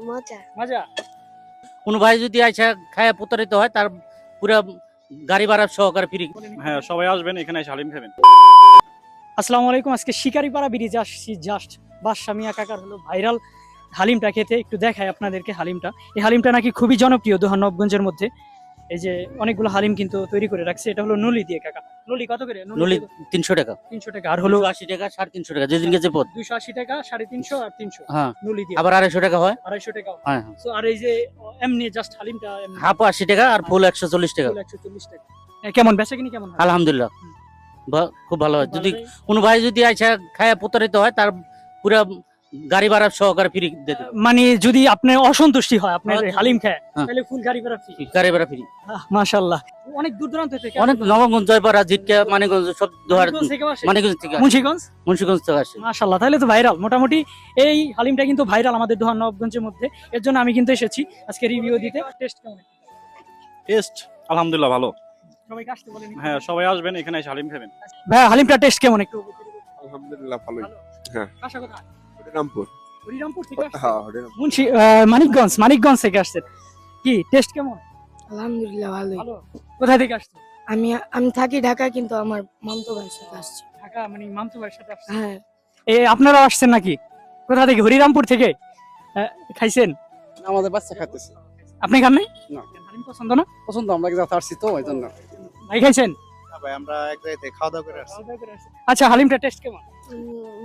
মজা। মজা। কোনো ভাই যদি আইসা খায় প্রতারিত হয় তার পুরা গাড়ি ভাড়া সহকারে ফ্রি। হ্যাঁ, সবাই আসবেন, এখানে এসে হালিম খাবেন। আসসালামু আলাইকুম। আজকে শিকারিপাড়া ব্রিজে আসছি জাস্ট বাদশা মিয়া কাকার হলো ভাইরাল হালিমটা খেতে। একটু দেখাই আপনাদেরকে হালিমটা। এই হালিমটা নাকি খুবই জনপ্রিয় দোহানবগঞ্জের মধ্যে। এই যে অনেকগুলো হালিম কিন্তু তৈরি করে রাখছে। এটা হলো নলি দিয়ে কাকা। নলি কত করে? নলি 300 টাকা, 300 টাকা। আর হলো 80 টাকা, 350 টাকা, যেদিনকে যে পথ। 280 টাকা, 350 আর 300 হ্যাঁ, নলি দিয়ে। আবার 250 টাকা হয়। 250 টাকা। হ্যাঁ, সো আর এই যে এমনি জাস্ট হালিমটা এমনি হাফ 80 টাকা আর ফুল 140 টাকা। 140 টাকা। কেমন বেচাকিনি কেমন হয়? আলহামদুলিল্লাহ খুব ভালো হয়। যদি ভালোই। কোনো ভাই যদি আইসা খায় প্রতারিত হয় তার পুরা গাড়ি ভাড়া সহকারে ফ্রি দিয়ে দেবে। মানে যদি আপনি অসন্তুষ্টি হয় আপনার হ্যাঁ, হালিম খায় হ্যাঁ। তাহলে ফুল গাড়ি ভাড়া ফ্রি। গাড়ি ভাড়া ফ্রি। মাশাআল্লাহ। অনেক দূর দূরান্ত থেকে অনেক নবগঞ্জ, জয়পাড়া, জিটকা, মানিকগঞ্জ সব দোহার মানিকগঞ্জ থেকেও আসে? মানিকগঞ্জ থেকে আসে, মুন্সিগঞ্জ মুন্সিগঞ্জ থেকে আসে। মাশাআল্লাহ, তাহলে তো ভাইরাল। মোটামুটি এই হালিমটা কিন্তু ভাইরাল আমাদের দোহানবগঞ্জের মধ্যে। এর জন্য আমি কিন্তু এসেছি আজকে রিভিউ দিতে। টেস্ট কেমন? টেস্ট আলহামদুলিল্লাহ ভালো। সবাইকে আসতে বলেন। হ্যাঁ, সবাই আসবেন, এখানে এসে হালিম খাবেন। ভাই হালিমটা টেস্ট কেমন একটু? আলহামদুলিল্লাহ ভালোই। হ্যাঁ। বাসা কোথায়? হরিরামপুর। হরিরামপুর থেকে আসছেন? হ্যাঁ, হরিরামপুর। মানিকগঞ্জ থেকে আসছেন। কি টেস্ট কেমন? আলহামদুলিল্লাহ ভালোই। ভালো। কোথায় থেকে আসছেন? আমি থাকি ঢাকা, কিন্তু আমার মামতো ভাইয়ের সাথে আসছি। ঢাকা, মানে মামতো ভাইয়ের সাথে আসছেন? হ্যাঁ। আপনারাও আসছেন নাকি? কোথা থেকে? হরিরামপুর থেকে খাইছেন? আমাদের বাচ্চা খাইতেছে। আপনি খান নাই? না। হালিম পছন্দ না? পছন্দ, আমরা যাতে আসছি তো এই জন্য। ভাই খাইছেন? হ্যাঁ ভাই, আমরা এক জায়গায় খাওয়া দাওয়া করে আসছি। আচ্ছা, হালিমটা টেস্ট কেমন?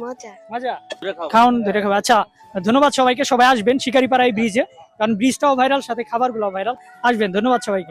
মজা। মজা। খাওন ধরে খাবে। আচ্ছা, ধন্যবাদ সবাইকে। সবাই আসবেন শিকারিপাড়া এই ব্রিজে, কারণ ব্রিজটাও ভাইরাল, সাথে খাবারগুলো ভাইরাল। আসবেন, ধন্যবাদ সবাইকে।